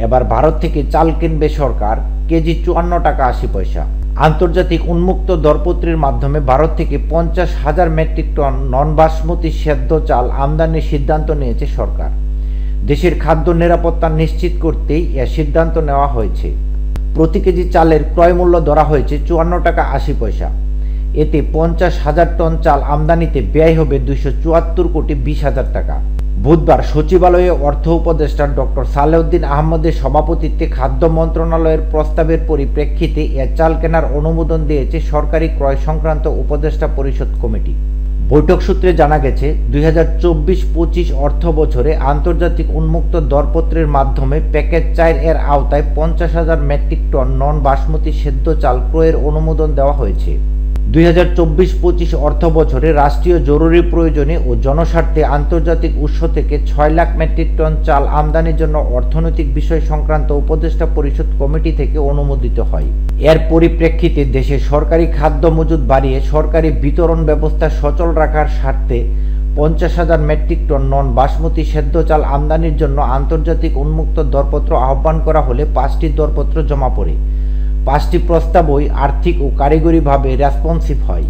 এবার ভারত থেকে চাল কিনবে সরকার, কেজি 54 টাকা 80 পয়সা। আন্তর্জাতিক উন্মুক্ত দরপত্রের মাধ্যমে ভারত থেকে 50,000 মেট্রিক টন নন বাসমতি সেদ্ধ চাল আমদানির সিদ্ধান্ত নিয়েছে সরকার। দেশের খাদ্য নিরাপত্তা নিশ্চিত করতেই এ সিদ্ধান্ত নেওয়া হয়েছে। প্রতি কেজি চালের ক্রয় মূল্য ধরা হয়েছে 54 টাকা 80 পয়সা। এতে 50,000 টন চাল আমদানিতে ব্যয় হবে 274 কোটি 20 হাজার টাকা। বুধবার সচিবালয়ে অর্থ উপদেষ্টা ডক্টর সালেউদ্দিন আহমদের সভাপতিত্বে খাদ্য মন্ত্রণালয়ের প্রস্তাবের পরিপ্রেক্ষিতে এ চাল কেনার অনুমোদন দিয়েছে সরকারি ক্রয় সংক্রান্ত উপদেষ্টা পরিষদ কমিটি। বৈঠক সূত্রে জানা গেছে, 2024-25 অর্থ বছরে আন্তর্জাতিক উন্মুক্ত দরপত্রের মাধ্যমে প্যাকেজ 4 এর আওতায় 50,000 মেট্রিক টন নন বাসমতি সেদ্ধ চাল ক্রয়ের অনুমোদন দেওয়া হয়েছে। 2024-25 অর্থ বছরে রাষ্ট্রীয় জরুরি প্রয়োজনে ও জনস্বার্থে আন্তর্জাতিক উৎস থেকে 6 লাখ মেট্রিক টন চাল আমদানির জন্য অর্থনৈতিক বিষয় সংক্রান্ত উপদেষ্টা পরিষদ কমিটি থেকে অনুমোদিত হয়। এর পরিপ্রেক্ষিতে দেশে সরকারি খাদ্য মজুদ বাড়িয়ে সরকারি বিতরণ ব্যবস্থা সচল রাখার স্বার্থে 50,000 মেট্রিক টন নন বাসমতি সেদ্ধ চাল আমদানির জন্য আন্তর্জাতিক উন্মুক্ত দরপত্র আহ্বান করা হলে 5টি দরপত্র জমা পড়ে। 5টি প্রস্তাবই আর্থিক ও কারিগরিভাবে রেসপন্সিভ হয়।